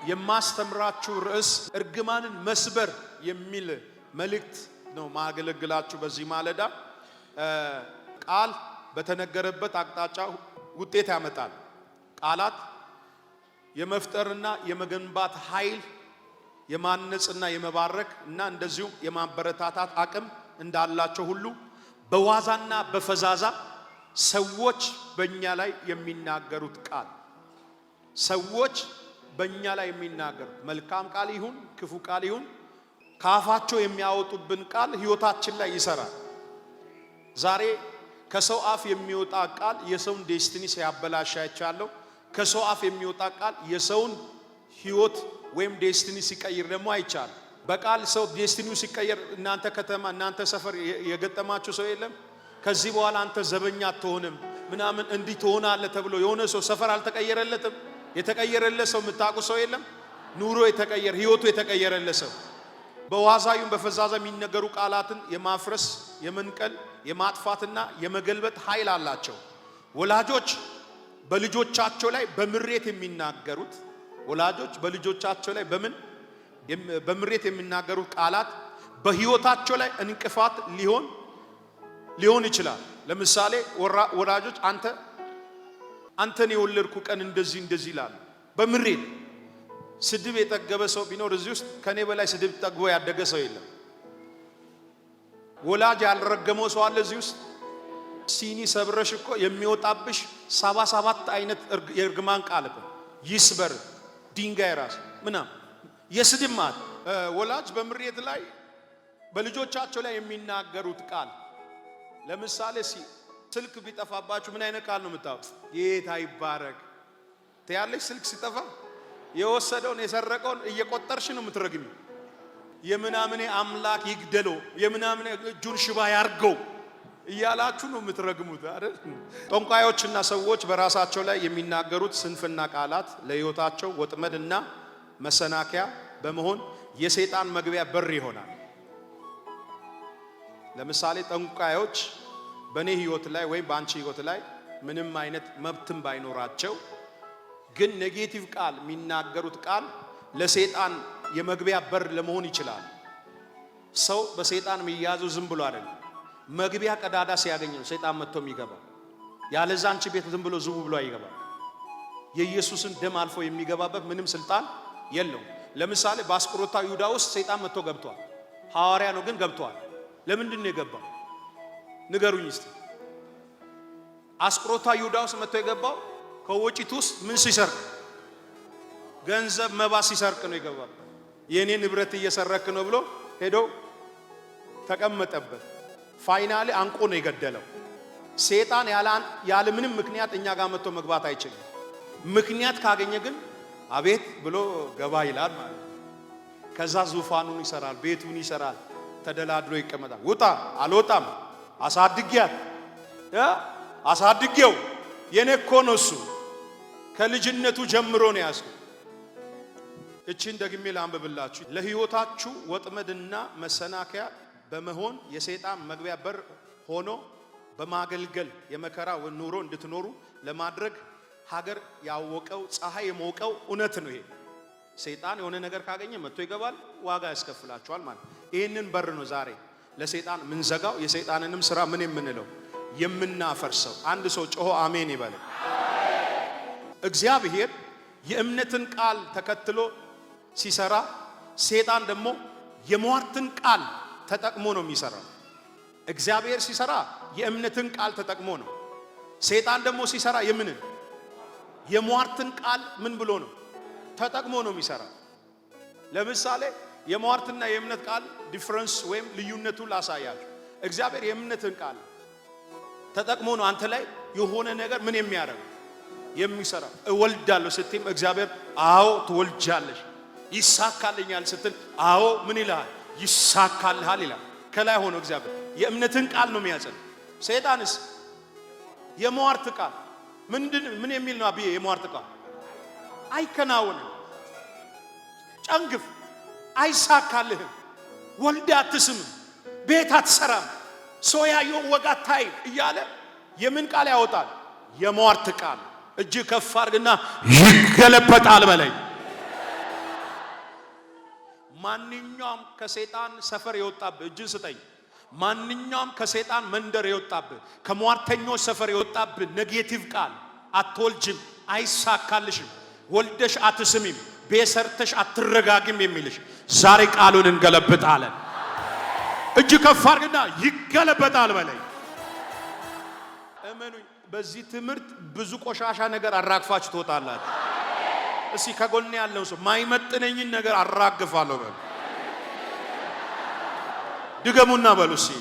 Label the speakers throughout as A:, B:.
A: የማስተምራችሁ ርዕስ እርግማንን መስበር የሚል መልእክት ነው ማገለግላችሁ። በዚህ ማለዳ ቃል በተነገረበት አቅጣጫ ውጤት ያመጣል። ቃላት የመፍጠርና የመገንባት ኃይል፣ የማነጽና የመባረክ እና እንደዚሁም የማበረታታት አቅም እንዳላቸው ሁሉ በዋዛና በፈዛዛ ሰዎች በእኛ ላይ የሚናገሩት ቃል ሰዎች በእኛ ላይ የሚናገሩት መልካም ቃል ይሁን ክፉ ቃል ይሁን ካፋቸው የሚያወጡብን ቃል ሕይወታችን ላይ ይሰራል። ዛሬ ከሰው አፍ የሚወጣ ቃል የሰውን ዴስቲኒ ሲያበላሽ አይቻለሁ። ከሰው አፍ የሚወጣ ቃል የሰውን ሕይወት ወይም ዴስቲኒ ሲቀይር ደግሞ አይቻለሁ። በቃል ሰው ዴስቲኒው ሲቀየር እናንተ ከተማ እናንተ ሰፈር የገጠማችሁ ሰው የለም? ከዚህ በኋላ አንተ ዘበኛ አትሆንም ምናምን እንዲህ ትሆናለህ ተብሎ የሆነ ሰው ሰፈር አልተቀየረለትም? የተቀየረለት ሰው የምታውቁ ሰው የለም? ኑሮ የተቀየረ ሕይወቱ የተቀየረለት ሰው በዋዛዩም በፈዛዛ የሚነገሩ ቃላትን የማፍረስ የመንቀል የማጥፋትና የመገልበጥ ኃይል አላቸው። ወላጆች በልጆቻቸው ላይ በምሬት የሚናገሩት ወላጆች በልጆቻቸው ላይ በምሬት የሚናገሩት ቃላት በሕይወታቸው ላይ እንቅፋት ሊሆን ይችላል። ለምሳሌ ወላጆች አንተን የወለድኩ ቀን እንደዚህ ይላሉ በምሬት። ስድብ የጠገበ ሰው ቢኖር እዚህ ውስጥ ከኔ በላይ ስድብ ጠግቦ ያደገ ሰው የለም። ወላጅ ያልረገመው ሰው አለ እዚህ ውስጥ? ሲኒ ሰብረሽ እኮ የሚወጣብሽ 77 አይነት የእርግማን ቃል እኮ ይስበር ድንጋይ ራስ ምናምን የስድብ ማለት። ወላጅ በምሬት ላይ በልጆቻቸው ላይ የሚናገሩት ቃል ለምሳሌ ስልክ ቢጠፋባችሁ ምን አይነት ቃል ነው የምታውቁት? ጌታ ይባረክ ትያለሽ። ስልክ ሲጠፋ የወሰደውን የሰረቀውን እየቆጠርሽ ነው የምትረግሚው። የምናምኔ አምላክ ይግደለው፣ የምናምኔ እጁን ሽባ ያርገው እያላችሁ ነው የምትረግሙት አይደል? ጠንቋዮችና ሰዎች በራሳቸው ላይ የሚናገሩት ስንፍና ቃላት ለሕይወታቸው ወጥመድና መሰናከያ በመሆን የሰይጣን መግቢያ በር ይሆናል። ለምሳሌ ጠንቋዮች በእኔ ሕይወት ላይ ወይም በአንቺ ሕይወት ላይ ምንም አይነት መብትም ባይኖራቸው ግን ኔጌቲቭ ቃል የሚናገሩት ቃል ለሰይጣን የመግቢያ በር ለመሆን ይችላል። ሰው በሰይጣን የሚያዘው ዝም ብሎ አይደለም፣ መግቢያ ቀዳዳ ሲያገኝ ነው ሰይጣን መጥቶ የሚገባው። ያለዛ አንቺ ቤት ዝም ብሎ ዝው ብሎ አይገባም። የኢየሱስን ደም አልፎ የሚገባበት ምንም ስልጣን የለው። ለምሳሌ በአስቆሮቱ ይሁዳ ውስጥ ሰይጣን መጥቶ ገብቷል። ሐዋርያ ነው ግን ገብቷል። ለምንድን ነው የገባው? ንገሩኝ እስቲ። አስቆሮቱ ይሁዳ ውስጥ መጥቶ የገባው ከወጪት ውስጥ ምን ሲሰርቅ? ገንዘብ መባ ሲሰርቅ ነው የገባው። የኔ ንብረት እየሰረክ ነው ብሎ ሄዶ ተቀመጠበት። ፋይናሊ አንቆ ነው የገደለው። ሰይጣን ያለ ምንም ምክንያት እኛ ጋር መጥቶ መግባት አይችልም። ምክንያት ካገኘ ግን አቤት ብሎ ገባ ይላል ማለት። ከዛ ዙፋኑን ይሰራል፣ ቤቱን ይሰራል፣ ተደላድሎ ይቀመጣል። ውጣ አልወጣም፣ አሳድጌው የኔ እኮ ነው እሱ ከልጅነቱ ጀምሮ ነው ያስኩት። እቺን ደግሜ ላንብብላችሁ። ለሕይወታችሁ ወጥመድና መሰናከያ በመሆን የሰይጣን መግቢያ በር ሆኖ በማገልገል የመከራ ኑሮ እንድትኖሩ ለማድረግ ሀገር ያወቀው ፀሐይ የሞቀው እውነት ነው። ይሄ ሰይጣን የሆነ ነገር ካገኘ መጥቶ ይገባል፣ ዋጋ ያስከፍላችኋል ማለት። ይህንን በር ነው ዛሬ ለሰይጣን ምንዘጋው፣ የሰይጣንንም ስራ ምን የምንለው የምናፈርሰው። አንድ ሰው ጮሆ አሜን ይበል። እግዚአብሔር የእምነትን ቃል ተከትሎ ሲሰራ፣ ሰይጣን ደግሞ የሟርትን ቃል ተጠቅሞ ነው የሚሰራው። እግዚአብሔር ሲሰራ የእምነትን ቃል ተጠቅሞ ነው። ሰይጣን ደግሞ ሲሰራ የሟርትን ቃል ምን ብሎ ነው ተጠቅሞ ነው የሚሰራ። ለምሳሌ የሟርትና የእምነት ቃል ዲፍረንስ ወይም ልዩነቱን ላሳያችሁ። እግዚአብሔር የእምነትን ቃል ተጠቅሞ ነው አንተ ላይ የሆነ ነገር ምን የሚያደርግ የሚሰራ። እወልዳለሁ ስትም እግዚአብሔር አዎ ትወልጃለሽ፣ ይሳካልኛል ስትል አዎ ምን ይላል? ይሳካልሃል ይላል። ከላይ ሆኖ እግዚአብሔር የእምነትን ቃል ነው የሚያጸን። ሰይጣንስ የሟርት ቃል ምን የሚል ነው? አብዬ የሟርት ቃል አይከናወንም፣ ጨንግፍ፣ አይሳካልህም፣ ወልድ አትስምም፣ ቤት አትሰራም፣ ሶያዮ ወጋታይ እያለ የምን ቃል ያወጣል? የሟርት ቃል። እጅ ከፍ አድርግና ይገለበጣል በለኝ። ማንኛውም ከሰይጣን ሰፈር የወጣብህ እጅ ስጠኝ። ማንኛውም ከሰይጣን መንደር የወጣብህ ከሟርተኞች ሰፈር የወጣብህ ኔጌቲቭ ቃል አትወልጅም፣ አይሳካልሽም፣ ወልደሽ አትስሚም፣ ቤሰርተሽ አትረጋግም የሚልሽ ዛሬ ቃሉን እንገለብጣለን። እጅ ከፍ አድርግና ይገለበጣል በለኝ። እመኑኝ፣ በዚህ ትምህርት ብዙ ቆሻሻ ነገር አራግፋችሁ ትወጣላችሁ። እስኪ ከጎን ያለው ሰው ማይመጥነኝን ነገር አራግፋለሁ በሉ። ድገሙና በሉ እስኪ።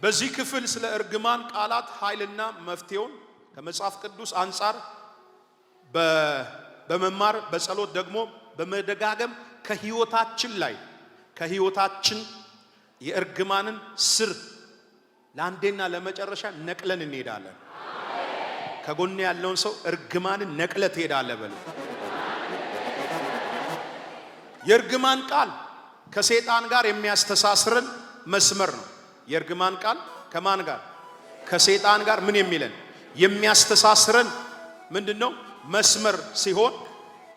A: በዚህ ክፍል ስለ እርግማን ቃላት ኃይልና መፍትሄውን ከመጽሐፍ ቅዱስ አንጻር በመማር በጸሎት ደግሞ በመደጋገም ከህይወታችን የእርግማንን ስር ለአንዴና ለመጨረሻ ነቅለን እንሄዳለን። ከጎን ያለውን ሰው እርግማንን ነቅለት ትሄዳለህ በሉ። የእርግማን ቃል ከሰይጣን ጋር የሚያስተሳስረን መስመር ነው። የእርግማን ቃል ከማን ጋር? ከሰይጣን ጋር ምን የሚለን የሚያስተሳስረን ምንድነው? መስመር ሲሆን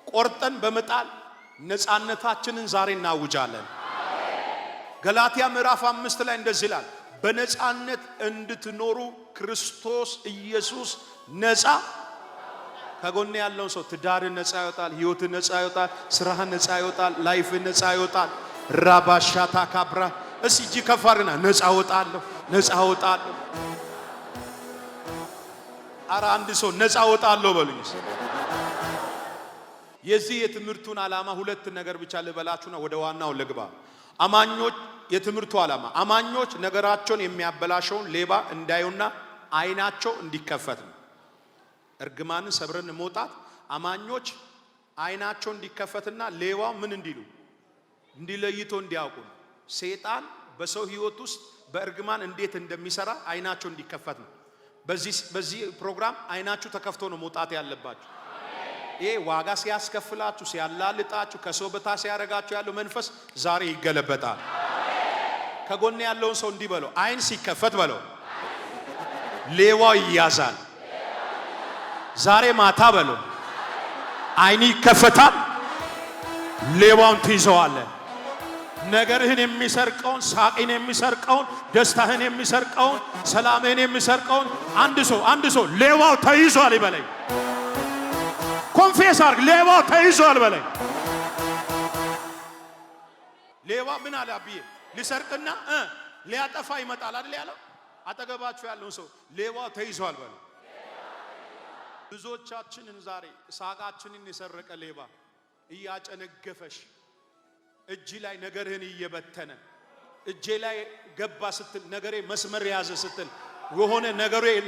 A: ቆርጠን በመጣል ነፃነታችንን ዛሬ እናውጃለን። ገላትያ ምዕራፍ 5 ላይ እንደዚህ ይላል፣ በነፃነት እንድትኖሩ ክርስቶስ ኢየሱስ ነፃ። ከጎን ያለውን ሰው ትዳር ነፃ ይወጣል፣ ህይወት ነፃ ይወጣል፣ ስራህ ነፃ ይወጣል፣ ላይፍ ነፃ ይወጣል። ራባሻታ ካብራ እሺ እጅ ከፋርና ነፃ ወጣለሁ፣ ነፃ ወጣለሁ። አረ አንድ ሰው ነፃ ወጣለሁ በሉኝ። የዚህ የትምህርቱን ዓላማ ሁለት ነገር ብቻ ልበላችሁና ወደ ዋናው ልግባ። አማኞች የትምህርቱ ዓላማ አማኞች ነገራቸውን የሚያበላሸውን ሌባ እንዳዩና አይናቸው እንዲከፈት ነው። እርግማንን ሰብረን መውጣት አማኞች አይናቸው እንዲከፈትና ሌባው ምን እንዲሉ እንዲለይቶ እንዲያውቁ። ሰይጣን በሰው ህይወት ውስጥ በእርግማን እንዴት እንደሚሰራ አይናቸው እንዲከፈት ነው። በዚህ ፕሮግራም አይናችሁ ተከፍቶ ነው መውጣት ያለባችሁ። ይሄ ዋጋ ሲያስከፍላችሁ ሲያላልጣችሁ ከሰው በታች ሲያረጋችሁ ያለው መንፈስ ዛሬ ይገለበጣል። ከጎን ያለውን ሰው እንዲህ በለው፣ አይን ሲከፈት በለው ሌባው ይያዛል። ዛሬ ማታ በለው አይን ይከፈታል፣ ሌባውን ትይዘዋለህ። ነገርህን የሚሰርቀውን፣ ሳቅን የሚሰርቀውን፣ ደስታህን የሚሰርቀውን፣ ሰላምህን የሚሰርቀውን አንድ ሰው ሌባው ተይዟል ይበለኝ። ኮንፌስ አርግ፣ ሌባው ተይዟል በለኝ። ሌባ ምን አለ አብዬ? ሊሰርቅና ሊያጠፋ ይመጣል አይደል ያለው? አጠገባችሁ ያለውን ሰው ሌባው ተይዟል በለኝ። ብዙዎቻችንን ዛሬ ሳቃችንን የሰረቀ ሌባ እያጨነገፈሽ እጅ ላይ ነገርህን እየበተነ እጄ ላይ ገባ ስትል ነገሬ መስመር ያዘ ስትል የሆነ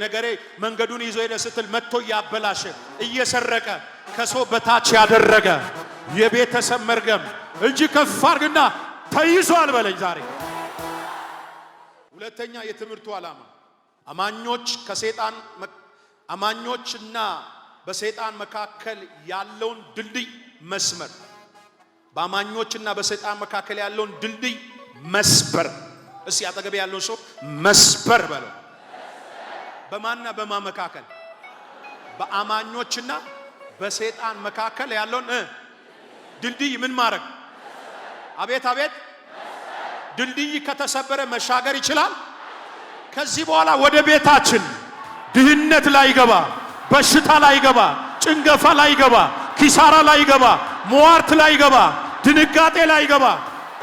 A: ነገሬ መንገዱን ይዞ ሄደ ስትል መጥቶ እያበላሸ እየሰረቀ ከሰው በታች ያደረገ የቤተሰብ መርገም እጅ ከፍ አድርግና ተይዟል በለኝ ዛሬ። ሁለተኛ የትምህርቱ ዓላማ አማኞችና በሰይጣን መካከል ያለውን ድልድይ መስመር፣ በአማኞችና በሰይጣን መካከል ያለውን ድልድይ መስበር። እስቲ አጠገብ ያለውን ሰው መስበር በለው። በማንና በማን መካከል? በአማኞችና በሰይጣን መካከል ያለውን ድልድይ ምን ማድረግ? አቤት አቤት! ድልድይ ከተሰበረ መሻገር ይችላል። ከዚህ በኋላ ወደ ቤታችን ድህነት ላይ ገባ፣ በሽታ ላይ ገባ፣ ጭንገፋ ላይ ገባ፣ ኪሳራ ላይ ገባ፣ ሟርት ላይ ገባ፣ ድንጋጤ ላይ ገባ።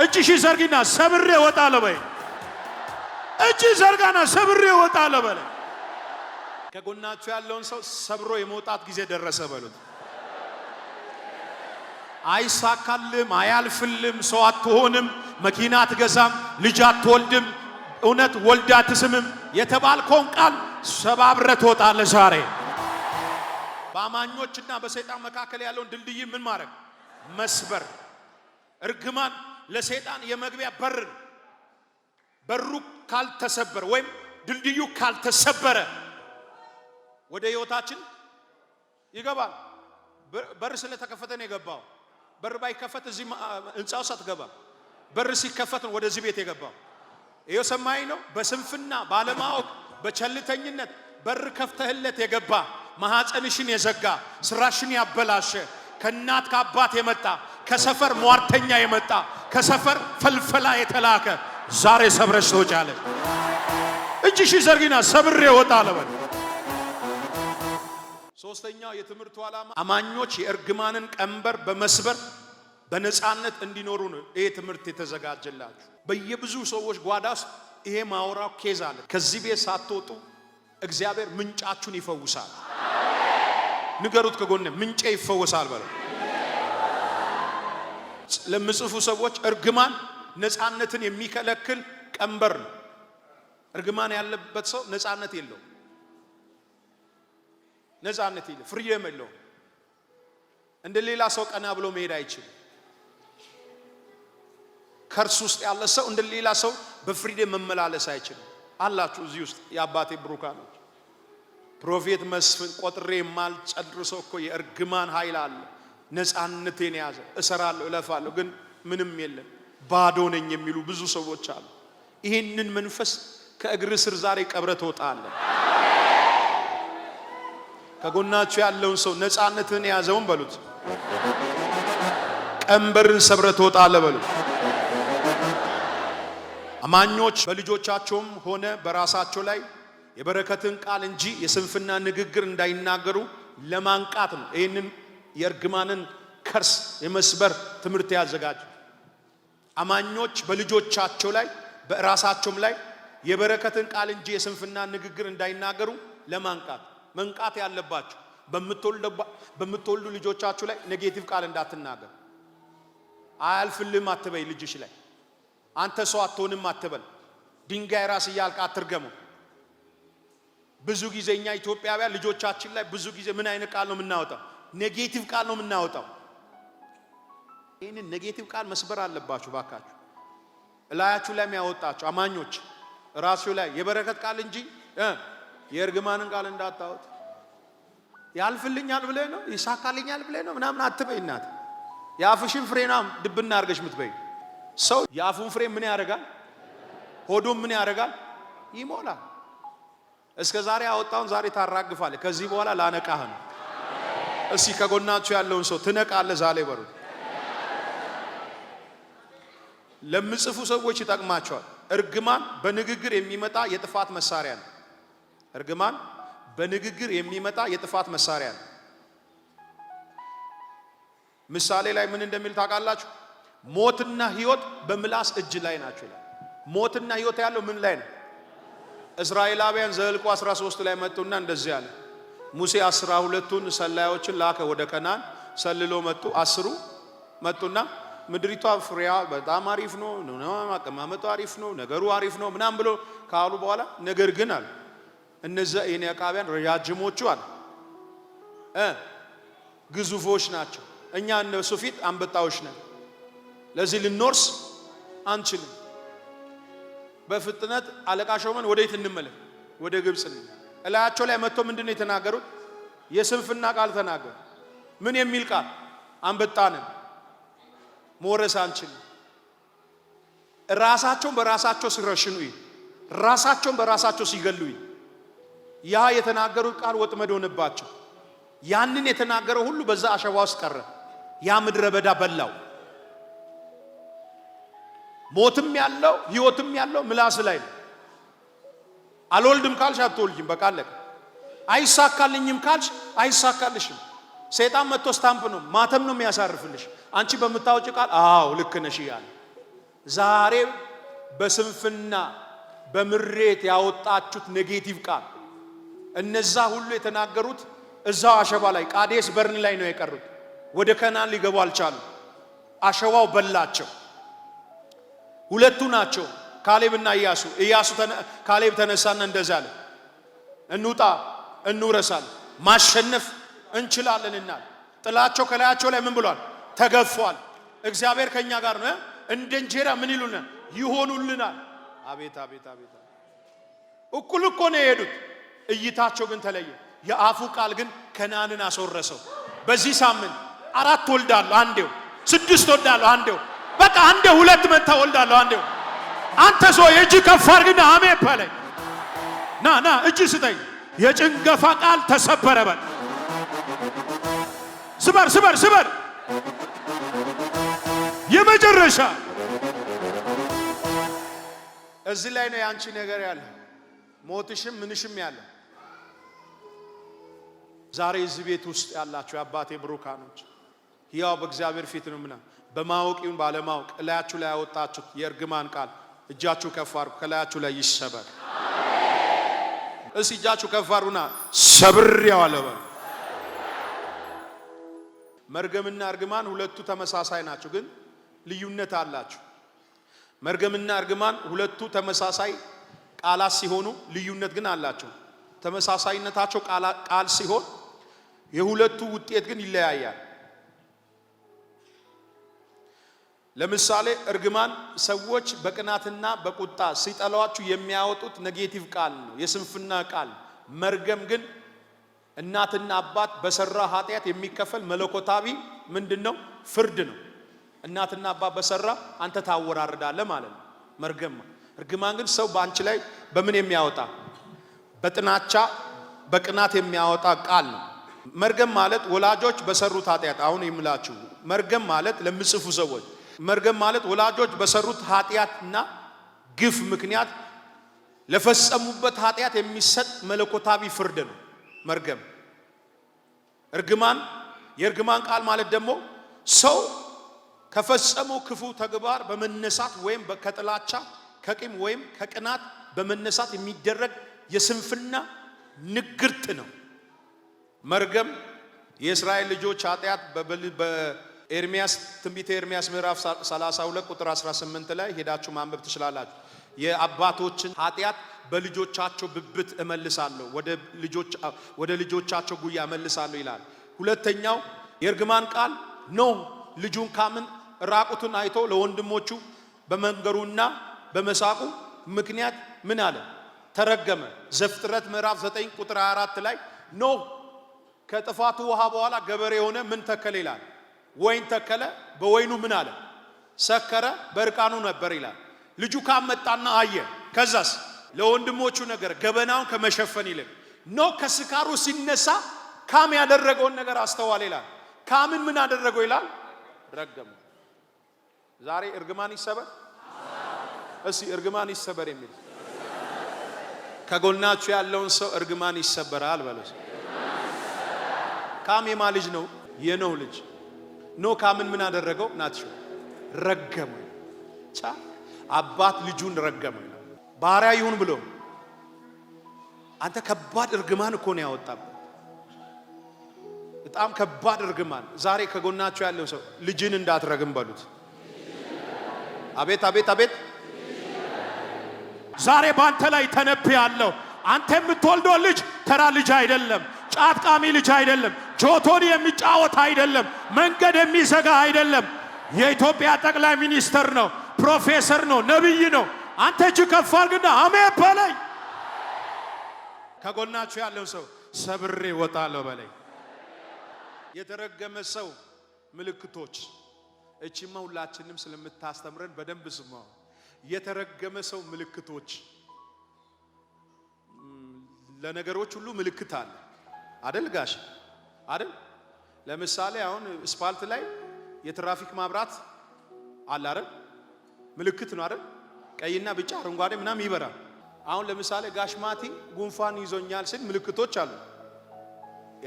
A: እጅሽ ዘርጊና ሰብሬ እወጣለሁ በይ። እጅ ዘርጋና ሰብሬ እወጣለሁ በለ። ከጎናችሁ ያለውን ሰው ሰብሮ የመውጣት ጊዜ ደረሰ በሉት። አይሳካልም፣ አያልፍልም፣ ሰው አትሆንም፣ መኪና አትገዛም፣ ልጅ አትወልድም፣ እውነት ወልዳ አትስምም የተባልከውን ቃል ሰባብረ ትወጣለህ ዛሬ። በአማኞችና በሰይጣን መካከል ያለውን ድልድይ ምን ማድረግ? መስበር። እርግማን ለሰይጣን የመግቢያ በር ነው። በሩ ካልተሰበረ ወይም ድልድዩ ካልተሰበረ ወደ ህይወታችን ይገባል። በር ስለተከፈተ ነው የገባው። በር ባይከፈት እዚህ ህንጻው ሳትገባ፣ በር ሲከፈት ነው ወደዚህ ቤት የገባው። ይሄው ሰማይ ነው። በስንፍና ባለማወቅ በቸልተኝነት በር ከፍተህለት የገባ ማህፀንሽን የዘጋ ስራሽን ያበላሸ ከእናት ከአባት የመጣ ከሰፈር ሟርተኛ የመጣ ከሰፈር ፈልፈላ የተላከ ዛሬ ሰብረሽ ትወጫለሽ። እጅሽ ዘርጊና ሰብሬ እወጣለሁ። ሶስተኛው የትምህርቱ ዓላማ አማኞች የእርግማንን ቀንበር በመስበር በነፃነት እንዲኖሩ ነው። ይሄ ትምህርት የተዘጋጀላችሁ በየብዙ ሰዎች ጓዳ ውስጥ ይሄ ማውራው ኬዝ አለ። ከዚህ ቤት ሳትወጡ እግዚአብሔር ምንጫችሁን ይፈውሳል። ንገሩት ከጎኔ ምንጬ ይፈወሳል በለው። ለምጽፉ ሰዎች እርግማን ነፃነትን የሚከለክል ቀንበር ነው። እርግማን ያለበት ሰው ነፃነት የለውም። ነፃነት የለው፣ ፍሪደም የለው። እንደ ሌላ ሰው ቀና ብሎ መሄድ አይችልም። ከርስ ውስጥ ያለ ሰው እንደ ሌላ ሰው በፍሪደም መመላለስ አይችልም። አላችሁ እዚህ ውስጥ የአባቴ ብሩካኖች ፕሮፌት መስፍን ቆጥሬ የማልጨርሰው እኮ የእርግማን ኃይል አለ። ነፃነቴን ያዘ፣ እሰራለሁ፣ እለፋለሁ፣ ግን ምንም የለም ባዶ ነኝ የሚሉ ብዙ ሰዎች አሉ። ይህንን መንፈስ ከእግር ስር ዛሬ ቀብረ ትወጣለህ። ከጎናችሁ ያለውን ሰው ነፃነትን ያዘውን በሉት፣ ቀንበርን ሰብረ ትወጣለህ በሉት። አማኞች በልጆቻቸውም ሆነ በራሳቸው ላይ የበረከትን ቃል እንጂ የስንፍና ንግግር እንዳይናገሩ ለማንቃት ነው። ይህንን የእርግማንን ከርስ የመስበር ትምህርት ያዘጋጁ። አማኞች በልጆቻቸው ላይ በራሳቸውም ላይ የበረከትን ቃል እንጂ የስንፍና ንግግር እንዳይናገሩ ለማንቃት መንቃት ያለባችሁ በምትወልዱ ልጆቻችሁ ላይ ኔጌቲቭ ቃል እንዳትናገር። አያልፍልም አትበይ ልጅሽ ላይ። አንተ ሰው አትሆንም አትበል። ድንጋይ ራስ እያልክ አትርገመው። ብዙ ጊዜ እኛ ኢትዮጵያውያን ልጆቻችን ላይ ብዙ ጊዜ ምን አይነት ቃል ነው የምናወጣው? ኔጌቲቭ ቃል ነው የምናወጣው። ይህንን ኔጌቲቭ ቃል መስበር አለባችሁ ባካችሁ። እላያችሁ ላይ የሚያወጣችሁ አማኞች ራሱ ላይ የበረከት ቃል እንጂ የእርግማንን ቃል እንዳታወጥ። ያልፍልኛል ብለህ ነው ይሳካልኛል ብለህ ነው ምናምን አትበይ። እናት የአፍሽን ፍሬና ድብና አድርገሽ ምትበይ። ሰው የአፉን ፍሬ ምን ያደርጋል? ሆዱን ምን ያደርጋል? ይሞላል። እስከ ዛሬ ያወጣውን ዛሬ ታራግፋለህ። ከዚህ በኋላ ላነቃህ ነው። እስኪ ከጎናችሁ ያለውን ሰው ትነቃለህ ዛሬ በሩት። ለምጽፉ ሰዎች ይጠቅማቸዋል። እርግማን በንግግር የሚመጣ የጥፋት መሳሪያ ነው። እርግማን በንግግር የሚመጣ የጥፋት መሳሪያ ነው። ምሳሌ ላይ ምን እንደሚል ታውቃላችሁ? ሞትና ሕይወት በምላስ እጅ ላይ ናቸው ይላል። ሞትና ሕይወት ያለው ምን ላይ ነው? እስራኤላውያን ዘኍልቍ 13 ላይ መጡና እንደዚህ አለ። ሙሴ 12ቱን ሰላዮችን ላከ ወደ ከናን። ሰልሎ መጡ። 10ሩ መጡና ምድሪቷ ፍሬያ በጣም አሪፍ ነው፣ አቀማመጡ አሪፍ ነው፣ ነገሩ አሪፍ ነው ምናም ብሎ ካሉ በኋላ ነገር ግን አለ እነዚያ የኔቃውያን ረጃጅሞቹ አለ ግዙፎች ናቸው። እኛ እነሱ ፊት አንበጣዎች ነን። ለዚህ ልንወርስ አንችልም። በፍጥነት አለቃ ሾመን ወዴት እንመለስ? ወደ ግብጽ። እላያቸው ላይ መጥቶ ምንድነው የተናገሩት? የስንፍና ቃል ተናገሩ። ምን የሚል ቃል? አንበጣንን መውረስ አንችልም። ራሳቸውን በራሳቸው ሲረሽኑ፣ ራሳቸውን በራሳቸው ሲገሉ ያ የተናገሩት ቃል ወጥመድ ሆነባቸው። ያንን የተናገረው ሁሉ በዛ አሸዋ ውስጥ ቀረ። ያ ምድረ በዳ በላው። ሞትም ያለው ሕይወትም ያለው ምላስ ላይ ነው። አልወልድም ካልሽ አትወልጂም፣ በቃ አለቀ። አይሳካልኝም ካልሽ አይሳካልሽም። ሰይጣን መጥቶ ስታምፕ ነው ማተም ነው የሚያሳርፍልሽ። አንቺ በምታወጪ ቃል አዎ ልክ ነሽ ይላል። ዛሬ በስንፍና በምሬት ያወጣችሁት ኔጌቲቭ ቃል እነዛ ሁሉ የተናገሩት እዛው አሸባ ላይ ቃዴስ በርን ላይ ነው የቀሩት። ወደ ከናን ሊገቡ አልቻሉም። አሸዋው በላቸው። ሁለቱ ናቸው ካሌብና ኢያሱ። ካሌብ ተነሳና እንደዛ አለ፣ እንውጣ እንውረሳል፣ ማሸነፍ እንችላለንና። ጥላቸው ከላያቸው ላይ ምን ብሏል? ተገፏል። እግዚአብሔር ከኛ ጋር ነው። እንደ እንጀራ ምን ይሉናል? ይሆኑልናል። አቤት አቤት አቤት! እኩል እኮ ነው የሄዱት። እይታቸው ግን ተለየ። የአፉ ቃል ግን ከናንን አስወረሰው። በዚህ ሳምንት 4 ወልዳለሁ አንዴው፣ 6 ወልዳለሁ አንዴው፣ በቃ አንዴ 2 መታ ወልዳለሁ አንዴው። አንተ ሰው የእጅ ከፍ አድርግና አሜን በለኝ። ና እጅ ስጠኝ። የጭንገፋ ቃል ተሰበረ በል። ስበር ስበር ስበር። የመጨረሻ እዚህ ላይ ነው ያንቺ ነገር ያለው፣ ሞትሽም ምንሽም ያለው። ዛሬ እዚህ ቤት ውስጥ ያላችሁ የአባቴ ብሩካኖች ያው በእግዚአብሔር ፊት ነው ምና በማወቅ ይሁን ባለማወቅ እላያችሁ ላይ ያወጣችሁት የእርግማን ቃል እጃችሁ ከፍ አድርጉ፣ ከላያችሁ ላይ ይሰበር። እስኪ እጃችሁ ከፍ አድርጉና ሰብሬው አለ በሉ። መርገምና እርግማን ሁለቱ ተመሳሳይ ናቸው፣ ግን ልዩነት አላቸው። መርገምና እርግማን ሁለቱ ተመሳሳይ ቃላት ሲሆኑ ልዩነት ግን አላቸው። ተመሳሳይነታቸው ቃል ሲሆን የሁለቱ ውጤት ግን ይለያያል። ለምሳሌ እርግማን ሰዎች በቅናትና በቁጣ ሲጠሏችሁ የሚያወጡት ኔጌቲቭ ቃል ነው፣ የስንፍና ቃል። መርገም ግን እናትና አባት በሰራ ኃጢአት የሚከፈል መለኮታዊ ምንድነው? ፍርድ ነው። እናትና አባት በሰራ አንተ ታወራርዳለህ ማለት ነው መርገም። እርግማን ግን ሰው በአንቺ ላይ በምን የሚያወጣ በጥናቻ በቅናት የሚያወጣ ቃል ነው። መርገም ማለት ወላጆች በሰሩት ኃጢአት፣ አሁን የምላችሁ መርገም ማለት ለምጽፉ ሰዎች መርገም ማለት ወላጆች በሰሩት ኃጢአትና ግፍ ምክንያት ለፈጸሙበት ኃጢአት የሚሰጥ መለኮታዊ ፍርድ ነው መርገም። እርግማን የእርግማን ቃል ማለት ደግሞ ሰው ከፈጸመው ክፉ ተግባር በመነሳት ወይም ከጥላቻ ከቂም ወይም ከቅናት በመነሳት የሚደረግ የስንፍና ንግርት ነው። መርገም የእስራኤል ልጆች ኃጢአት በኤርሚያስ ትንቢተ ኤርሚያስ ምዕራፍ 32 ቁጥር 18 ላይ ሄዳችሁ ማንበብ ትችላላችሁ። የአባቶችን ኃጢአት በልጆቻቸው ብብት እመልሳለሁ፣ ወደ ልጆቻቸው ጉያ እመልሳለሁ ይላል። ሁለተኛው የእርግማን ቃል ኖህ ልጁን ካምን ራቁቱን አይቶ ለወንድሞቹ በመንገሩና በመሳቁ ምክንያት ምን አለ? ተረገመ። ዘፍጥረት ምዕራፍ 9 ቁጥር 24 ላይ ኖህ ከጥፋቱ ውሃ በኋላ ገበሬ የሆነ ምን ተከለ ይላል? ወይን ተከለ። በወይኑ ምን አለ? ሰከረ፣ በእርቃኑ ነበር ይላል። ልጁ ካመጣና አየ። ከዛስ ለወንድሞቹ ነገር ገበናውን ከመሸፈን ይልቅ ኖህ ከስካሩ ሲነሳ ካም ያደረገውን ነገር አስተዋለ ይላል። ካምን ምን አደረገው ይላል? ረገመ። ዛሬ እርግማን ይሰበር። እስኪ እርግማን ይሰበር የሚል ከጎናችሁ ያለውን ሰው እርግማን ይሰበራል በለው። ካም የማ ልጅ ነው? የኖህ ልጅ። ኖህ ካምን ምን አደረገው? ናትሽ ረገመ። አባት ልጁን ረገመ። ባሪያ ይሁን ብሎ አንተ ከባድ እርግማን እኮ ነው ያወጣበት። በጣም ከባድ እርግማን። ዛሬ ከጎናችሁ ያለው ሰው ልጅን እንዳትረግም በሉት። አቤት አቤት አቤት። ዛሬ ባንተ ላይ ተነብያለሁ። አንተ የምትወልደው ልጅ ተራ ልጅ አይደለም፣ ጫት ቃሚ ልጅ አይደለም፣ ጆቶን የሚጫወት አይደለም፣ መንገድ የሚዘጋ አይደለም። የኢትዮጵያ ጠቅላይ ሚኒስተር ነው፣ ፕሮፌሰር ነው፣ ነብይ ነው። አንተ እጅ ከፍ አድርግና አሜን በለኝ። ከጎናችሁ ያለው ሰው ሰብሬ ወጣለሁ በለኝ። የተረገመ ሰው ምልክቶች፣ እቺማ ሁላችንም ስለምታስተምረን በደንብ ስማው። የተረገመ ሰው ምልክቶች፣ ለነገሮች ሁሉ ምልክት አለ አይደል ጋሽ? አይደል? ለምሳሌ አሁን ስፓልት ላይ የትራፊክ ማብራት አለ አይደል? ምልክት ነው አይደል? ቀይና ቢጫ አረንጓዴ ምናምን ይበራል። አሁን ለምሳሌ ጋሽ ማቲ ጉንፋን ይዞኛል ሲል ምልክቶች አሉ።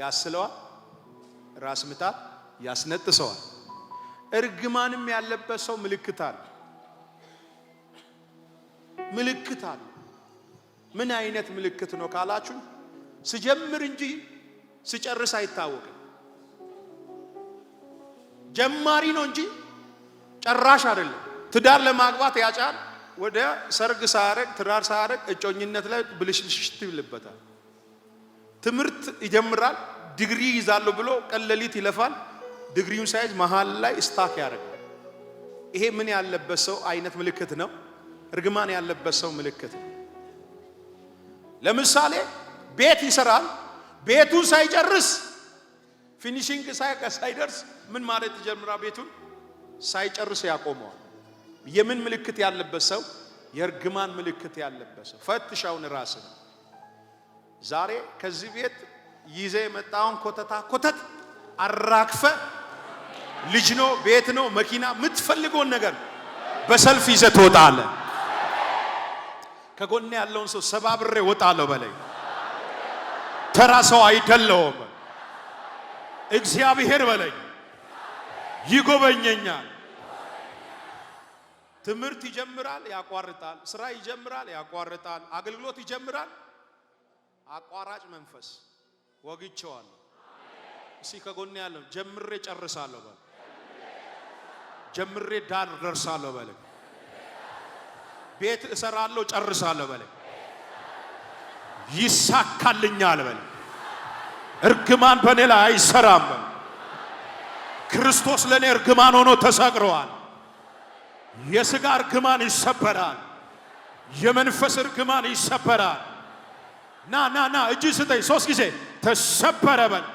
A: ያስለዋል፣ ራስ ምታት ያስነጥሰዋል። እርግማንም ያለበት ሰው ምልክት አለ። ምልክት አለ። ምን አይነት ምልክት ነው ካላችሁ ስጀምር እንጂ ስጨርስ አይታወቅም። ጀማሪ ነው እንጂ ጨራሽ አይደለም። ትዳር ለማግባት ያጫል፣ ወደ ሰርግ ሳያረግ ትዳር ሳያረግ እጮኝነት ላይ ብልሽሽት ይልበታል። ትምህርት ይጀምራል፣ ዲግሪ ይዛለሁ ብሎ ቀለሊት ይለፋል። ዲግሪውን ሳይዝ መሃል ላይ ስታክ ያደርጋል። ይሄ ምን ያለበት ሰው አይነት ምልክት ነው? እርግማን ያለበት ሰው ምልክት ነው። ለምሳሌ ቤት ይሰራል፣ ቤቱን ሳይጨርስ ፊኒሺንግ ሳይደርስ ምን ማለት ይጀምራል? ቤቱን ሳይጨርስ ያቆመዋል። የምን ምልክት ያለበት ሰው? የእርግማን ምልክት ያለበት ሰው። ፈትሻውን ራስህ ዛሬ ከዚህ ቤት ይዘህ የመጣውን ኮተት አራክፈ ልጅ ነው ቤት ነው መኪና የምትፈልገውን ነገር በሰልፍ ይዘህ ትወጣለህ። ከጎኔ ያለውን ሰው ሰባብሬ እወጣለሁ በለኝ። ተራ ሰው አይደለሁም። እግዚአብሔር በለኝ ይጎበኘኛል። ትምህርት ይጀምራል፣ ያቋርጣል። ስራ ይጀምራል፣ ያቋርጣል። አገልግሎት ይጀምራል። አቋራጭ መንፈስ ወግቼዋለሁ። እሺ ከጎኔ ያለው ጀምሬ ጨርሳለሁ በል። ጀምሬ ዳር ደርሳለሁ በል። ቤት እሰራለሁ ጨርሳለሁ በል። ይሳካልኛል በል። እርግማን በኔ ላይ አይሰራም በል። ክርስቶስ ለኔ እርግማን ሆኖ ተሰቅሯል። የሥጋ እርግማን ይሰበራል። የመንፈስ እርግማን ይሰበራል። ና ና ና እጅ ስጠኝ 3 ጊዜ ተሰበረ በል።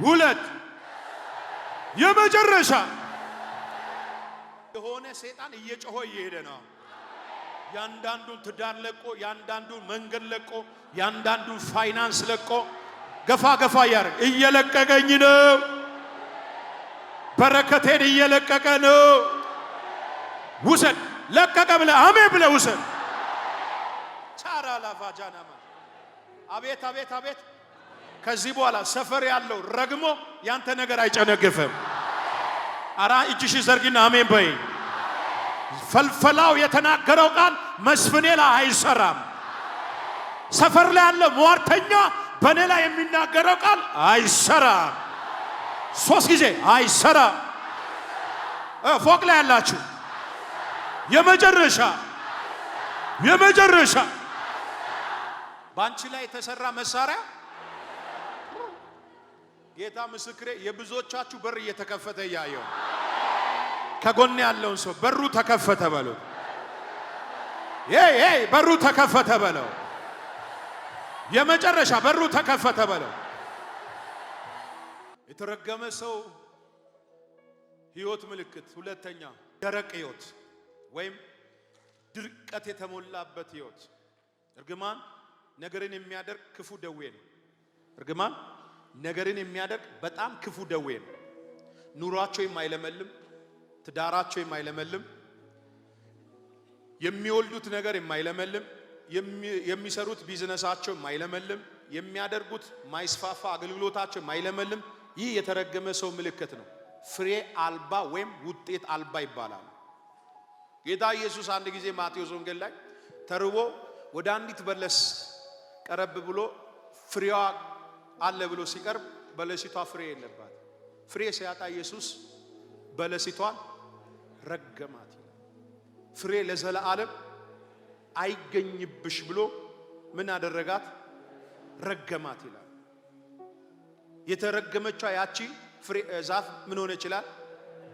A: 2 የመጨረሻ የሆነ ሰይጣን እየጮኸ እየሄደ ነው። ያንዳንዱን ትዳር ለቆ፣ ያንዳንዱን መንገድ ለቆ፣ ያንዳንዱን ፋይናንስ ለቆ ገፋ ገፋ ያረግ እየለቀቀኝ ነው። በረከቴን እየለቀቀ ነው። ውሰድ ለቀቀ ብለ አሜን ብለ ውሰድ። ቻራ ላፋጃናማ አቤት አቤት አቤት። ከዚህ በኋላ ሰፈር ያለው ረግሞ ያንተ ነገር አይጨነግፍም። አራ እጅሽ ዘርጊና አሜን በይ። ፈልፈላው የተናገረው ቃል መስፍኔ ላይ አይሰራም። ሰፈር ላይ ያለ ሟርተኛ በኔ ላይ የሚናገረው ቃል አይሰራም። 3 ጊዜ አይሰራም። ፎቅ ላይ ያላችሁ የመጨረሻ ባንቺ ላይ የተሰራ መሳሪያ ጌታ ምስክሬ የብዙዎቻችሁ በር እየተከፈተ ያየው። ከጎን ያለውን ሰው በሩ ተከፈተ በለው። በሩ ተከፈተ በለው። የመጨረሻ በሩ ተከፈተ በለው። የተረገመ ሰው ህይወት ምልክት ሁለተኛ ደረቅ ህይወት ወይም ድርቀት የተሞላበት ህይወት። እርግማን ነገርን የሚያደርግ ክፉ ደዌ ነው። እርግማን ነገርን የሚያደርግ በጣም ክፉ ደዌ ነው። ኑሯቸው የማይለመልም፣ ትዳራቸው የማይለመልም፣ የሚወልዱት ነገር የማይለመልም፣ የሚሰሩት ቢዝነሳቸው የማይለመልም፣ የሚያደርጉት ማይስፋፋ አገልግሎታቸው የማይለመልም። ይህ የተረገመ ሰው ምልክት ነው። ፍሬ አልባ ወይም ውጤት አልባ ይባላል። ጌታ ኢየሱስ አንድ ጊዜ ማቴዎስ ወንጌል ላይ ተርቦ ወደ አንዲት በለስ ቀረብ ብሎ ፍሬዋ አለ ብሎ ሲቀርብ በለሲቷ ፍሬ የለባት። ፍሬ ሲያጣ ኢየሱስ በለሲቷን ረገማት ይላል። ፍሬ ለዘላለም አይገኝብሽ ብሎ ምን አደረጋት? ረገማት ይላል። የተረገመቿ ያቺ ፍሬ ዛፍ ምን ሆነ ይችላል?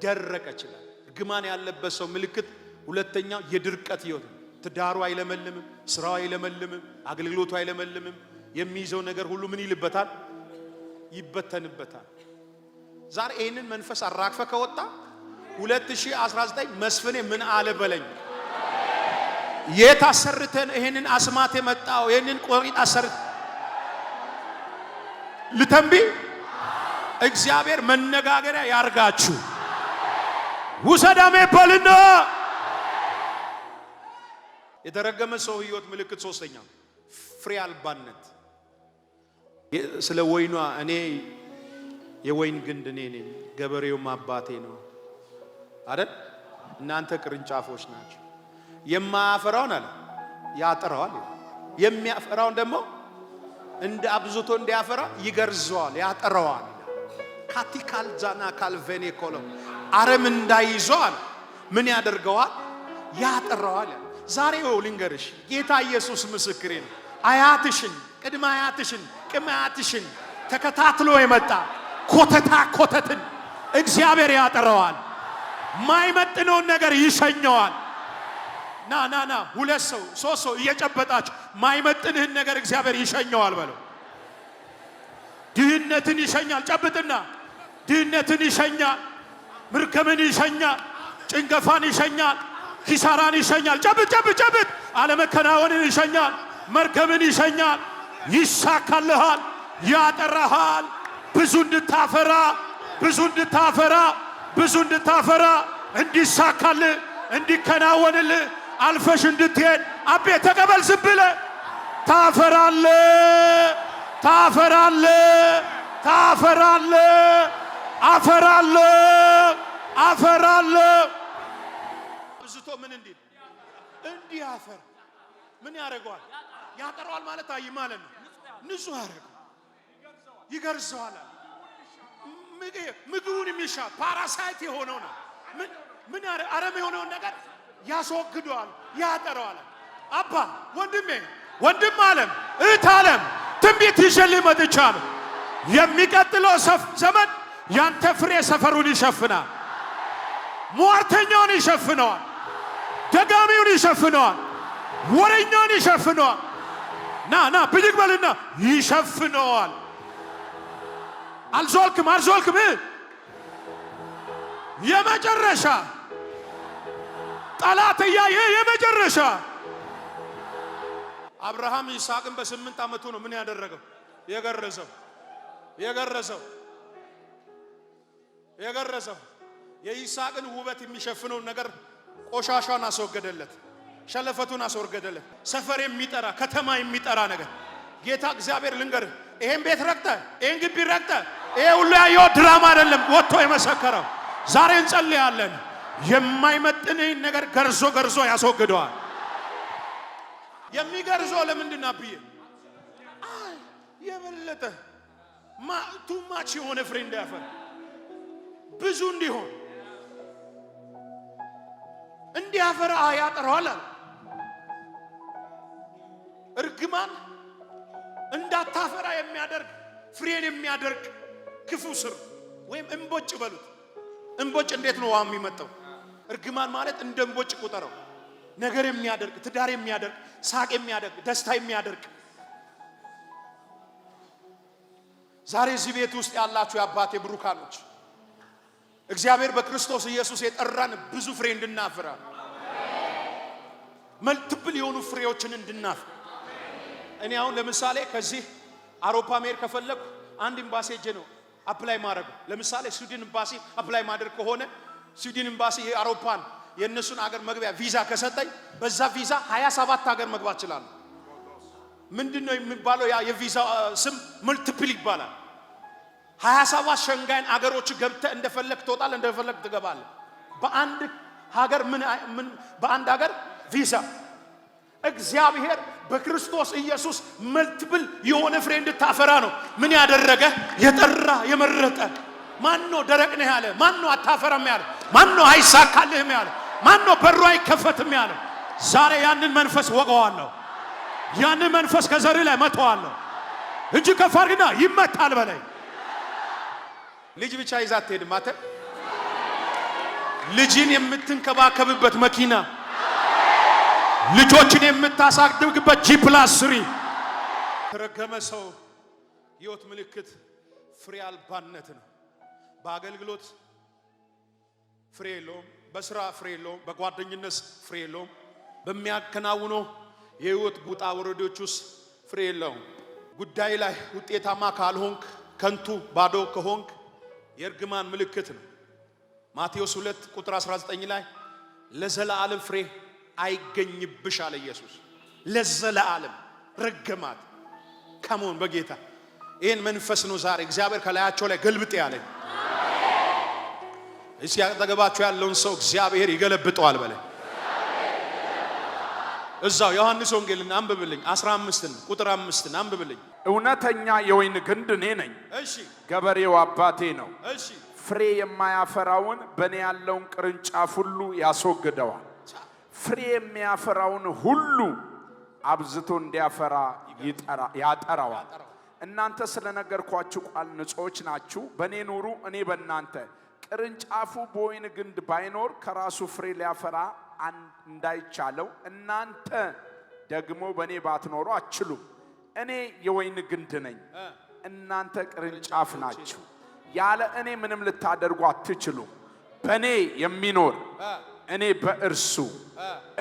A: ደረቀ ይችላል። እርግማን ያለበት ሰው ምልክት ሁለተኛው የድርቀት ህይወት። ትዳሩ አይለመልምም፣ ስራው አይለመልምም፣ አገልግሎቱ አይለመልምም። የሚይዘው ነገር ሁሉ ምን ይልበታል? ይበተንበታል። ዛሬ ይሄንን መንፈስ አራግፈ ከወጣ 2019 መስፍኔ ምን አለ በለኝ። የታሰርተን ይሄንን አስማት የመጣው ይሄንን ቆሪጥ አሰርተ ልተንቢ እግዚአብሔር መነጋገሪያ ያርጋችሁ። ውሰዳሜ በልና የተረገመ ሰው ህይወት ምልክት ሶስተኛ ፍሬ አልባነት። ስለ ወይኗ እኔ የወይን ግንድ እኔ ነኝ፣ ገበሬውም አባቴ ነው አይደል? እናንተ ቅርንጫፎች ናቸው። የማያፈራውን አለ ያጠራዋል፣ የሚያፈራውን ደግሞ እንደ አብዝቶ እንዲያፈራ ይገርዘዋል፣ ያጠራዋል። ካቲካል ዛና ካልቬኔ ኮሎ አረም እንዳይዘዋል ምን ያደርገዋል? ያጠራዋል። ዛሬ ልንገርሽ፣ ጌታ ኢየሱስ ምስክሬ ነው። አያትሽን ቅድመ አያትሽን ቅድመ አያትሽን ተከታትሎ የመጣ ኮተትን እግዚአብሔር ያጠራዋል። ማይመጥነውን ነገር ይሸኘዋል። ና ና ና 2 ሰው 3 ሰው እየጨበጣችሁ ማይመጥንህን ነገር እግዚአብሔር ይሸኘዋል በለው። ድህነትን ይሸኛል። ጨብጥና ድህነትን ይሸኛል፣ ምርከምን ይሸኛል፣ ጭንገፋን ይሸኛል፣ ኪሳራን ይሸኛል። ጨብጥ አለመከናወንን ይሸኛል፣ መርከምን ይሸኛል። ይሳካልሃል፣ ያጠራሃል።
B: ብዙ እንድታፈራ ብዙ እንድታፈራ ብዙ እንድታፈራ እንዲሳካል እንዲከናወንል አልፈሽ እንድትሄድ አቤ ተቀበል። ዝም ብለህ ታፈራለ ታፈራለ ታፈራለ አፈራለ አፈራለ
A: ብዙቶ ምን እንዲህ አፈር ምን ያደርገዋል? ያጠራዋል ማለት አይ ማለት ነው። ንጹህ ያደርገው ይገርዘዋል። ምግቡን የሚሻ ፓራሳይት የሆነው ነው። ምን አረም የሆነውን ነገር ያስወግደዋል፣ ያጠራዋል። አባ ወንድም ዓለም እህት ዓለም ትንቢት ይዤልህ መጥቻለሁ። የሚቀጥለው ዘመን ያንተ ፍሬ ሰፈሩን ይሸፍናል። ሟርተኛውን ይሸፍነዋል፣ ደጋሚውን ይሸፍነዋል፣ ወሬኛውን ይሸፍነዋል። ና ብድግ በልና ይሸፍነዋል። አልዞልክም የመጨረሻ ጠላት እያየ የመጨረሻ አብርሃም ይስሐቅን በ8 ዓመቱ ነው ምን ያደረገው? የገረዘው የይስሐቅን ውበት የሚሸፍነውን ነገር ቆሻሻን አስወገደለት፣ ሸለፈቱን አስወገደለት። ሰፈር የሚጠራ ከተማ የሚጠራ ነገር ጌታ እግዚአብሔር ልንገርህ፣ ይሄን ቤት ረግጠ ይሄን ግቢ ረግጠ ይሄ ሁሉ ያየው ድራማ አይደለም፣ ወጥቶ የመሰከረው። ዛሬ እንጸልያለን፣ የማይመጥንህን ነገር ገርዞ ያስወግደዋል። የሚገርዘው ለምንድን ነው ብዬ የበለጠ ቱማች የሆነ ፍሬ እንዳያፈራ ብዙ እንዲሆን እንዲያፈራ ያጠራዋል። እርግማን እንዳታፈራ የሚያደርግ ፍሬን የሚያደርግ ክፉ ስር ወይም እንቦጭ በሉት። እንቦጭ እንዴት ነው የሚመጣው? እርግማን ማለት እንደ እንቦጭ ቁጠረው። ነገር የሚያደርግ ትዳር የሚያደርግ ሳቅ የሚያደርግ ደስታ የሚያደርግ። ዛሬ እዚህ ቤት ውስጥ ያላችሁ የአባቴ ብሩካኖች እግዚአብሔር በክርስቶስ ኢየሱስ የጠራን ብዙ ፍሬ እንድናፈራ መልቲፕል የሆኑ ፍሬዎችን እንድናፈራ። እኔ አሁን ለምሳሌ ከዚህ አውሮፓ መሄድ ከፈለኩ አንድ ኤምባሲ ሄጄ ነው አፕላይ ማድረግ። ለምሳሌ ስዊድን ኤምባሲ አፕላይ ማድረግ ከሆነ ስዊድን ኤምባሲ የአውሮፓን የነሱን አገር መግቢያ ቪዛ ከሰጠኝ በዛ ቪዛ 27 ሀገር መግባት ይችላል። ምንድነው የሚባለው? ያ የቪዛ ስም መልቲፕል ይባላል። 27 ሸንጋይን አገሮች ገብተህ እንደፈለክ ትወጣለህ፣ እንደፈለክ ትገባለህ። በአንድ ሀገር በአንድ ሀገር ቪዛ። እግዚአብሔር በክርስቶስ ኢየሱስ መልቲፕል የሆነ ፍሬ እንድታፈራ ነው ምን ያደረገ? የጠራ የመረጠ። ማን ነው ደረቅ ነህ ያለ? ማን ነው አታፈራም ያለ? ማን ነው አይሳካልህም ያለ? ማን ነው በሩ አይከፈትም ያለ? ዛሬ ያንን መንፈስ ወቀዋለሁ። ያንን መንፈስ ከዘር ላይ መተዋለሁ። እጅ ከፍ አድርግና ይመታል በላይ። ልጅ ብቻ ይዛ አትሄድም። አንተ ልጅን የምትንከባከብበት መኪና፣ ልጆችን የምታሳድግበት G+3። ተረገመ ሰው ሕይወት ምልክት ፍሬ አልባነት ነው። በአገልግሎት ፍሬ የለውም፣ በስራ ፍሬ የለውም፣ በጓደኝነት ፍሬ የለውም፣ በሚያከናውነው የሕይወት ውጣ ውረዶች ውስጥ ፍሬ የለውም። ጉዳይ ላይ ውጤታማ ካልሆንክ፣ ከንቱ ባዶ ከሆንክ የእርግማን ምልክት ነው። ማቴዎስ 2 ቁጥር 19 ላይ ለዘላለም ፍሬ አይገኝብሽ አለ ኢየሱስ። ለዘላለም ረገማት። ከመሆን በጌታ ይህን መንፈስ ነው ዛሬ እግዚአብሔር ከላያቸው ላይ ገልብጥ ያለኝ። እስኪ አጠገባቸው ያለውን ሰው እግዚአብሔር ይገለብጠዋል በላይ። እዛው ዮሐንስ ወንጌልን አንብብልኝ 15 ቁጥር 5 አንብብልኝ።
B: እውነተኛ የወይን ግንድ እኔ ነኝ፣
A: እሺ
B: ገበሬው አባቴ ነው።
A: እሺ
B: ፍሬ የማያፈራውን በእኔ ያለውን ቅርንጫፍ ሁሉ ያስወግደዋል፣ ፍሬ የሚያፈራውን ሁሉ አብዝቶ እንዲያፈራ ያጠራዋል። እናንተ ስለነገርኳችሁ ቃል ንጹዎች ናችሁ፣ በእኔ ኑሩ፣ እኔ በእናንተ። ቅርንጫፉ በወይን ግንድ ባይኖር ከራሱ ፍሬ ሊያፈራ እንዳይቻለው እናንተ ደግሞ በእኔ ባትኖሩ አትችሉም። እኔ የወይን ግንድ ነኝ፣ እናንተ ቅርንጫፍ ናችሁ። ያለ እኔ ምንም ልታደርጉ አትችሉም። በእኔ የሚኖር እኔ በእርሱ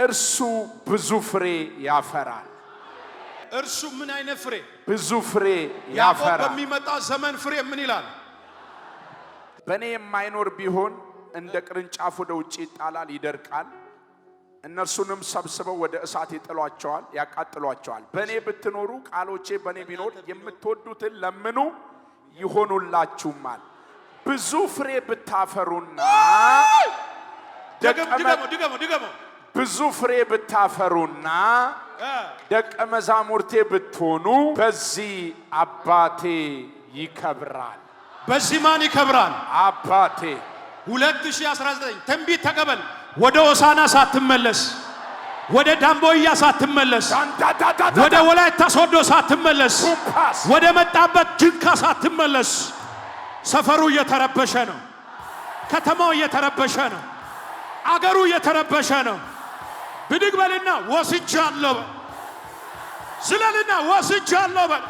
B: እርሱ ብዙ ፍሬ ያፈራል።
A: እርሱ ምን አይነት ፍሬ?
B: ብዙ ፍሬ
A: ያዕቆብ
B: ያፈራል።
A: በሚመጣ ዘመን ፍሬ ምን ይላል?
B: በእኔ የማይኖር ቢሆን እንደ ቅርንጫፍ ወደ ውጭ ይጣላል፣ ይደርቃል። እነርሱንም ሰብስበው ወደ እሳት ይጥሏቸዋል፣ ያቃጥሏቸዋል። በእኔ ብትኖሩ ቃሎቼ በእኔ ቢኖር የምትወዱትን ለምኑ ይሆኑላችሁማል። ብዙ ፍሬ ብታፈሩና
A: ድገሞ
B: ብዙ ፍሬ ብታፈሩና ደቀ መዛሙርቴ ብትሆኑ በዚህ አባቴ ይከብራል።
A: በዚህ ማን ይከብራል?
B: አባቴ።
A: 2019 ትንቢት ተቀበል። ወደ ሆሳና ሳትመለስ፣ ወደ ዳምቦያ ሳትመለስ፣ ወደ ወላይታ ሶዶ ሳትመለስ፣ ወደ መጣበት ጅንካ ሳትመለስ፣ ሰፈሩ እየተረበሸ ነው። ከተማው እየተረበሸ ነው። አገሩ እየተረበሸ ነው። ብድግ በልና ወስጃለሁ። ስለልና ወስጃለሁ በል።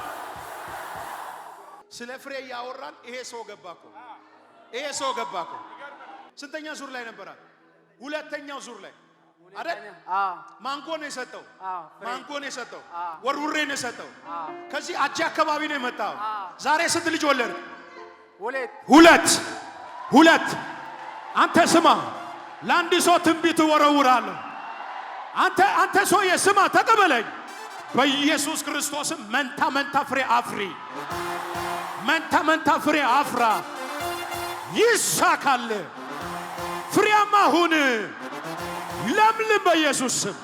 A: ስለ ፍሬ ያወራን። ይሄ ሰው ገባኮ። ስንተኛ ዙር ላይ ነበራል? ሁለተኛው ዙር ላይ አይደል? ማንጎ ነው የሰጠው። ወርውሬ ነው የሰጠው። ከዚህ አጂ አካባቢ ነው የመጣው። ዛሬ ስንት ልጅ ወለድ? ሁለት። አንተ ስማ፣ ለአንድ ሰው ትንቢት ወረውራለሁ። አንተ ሰውዬ ስማ፣ ተቀበለኝ። በኢየሱስ ክርስቶስም መንታ ፍሬ አፍሪ። መንታ ፍሬ አፍራ። ይሳካል። ፍሬያማ ሁን። ለምልም በኢየሱስ ስም።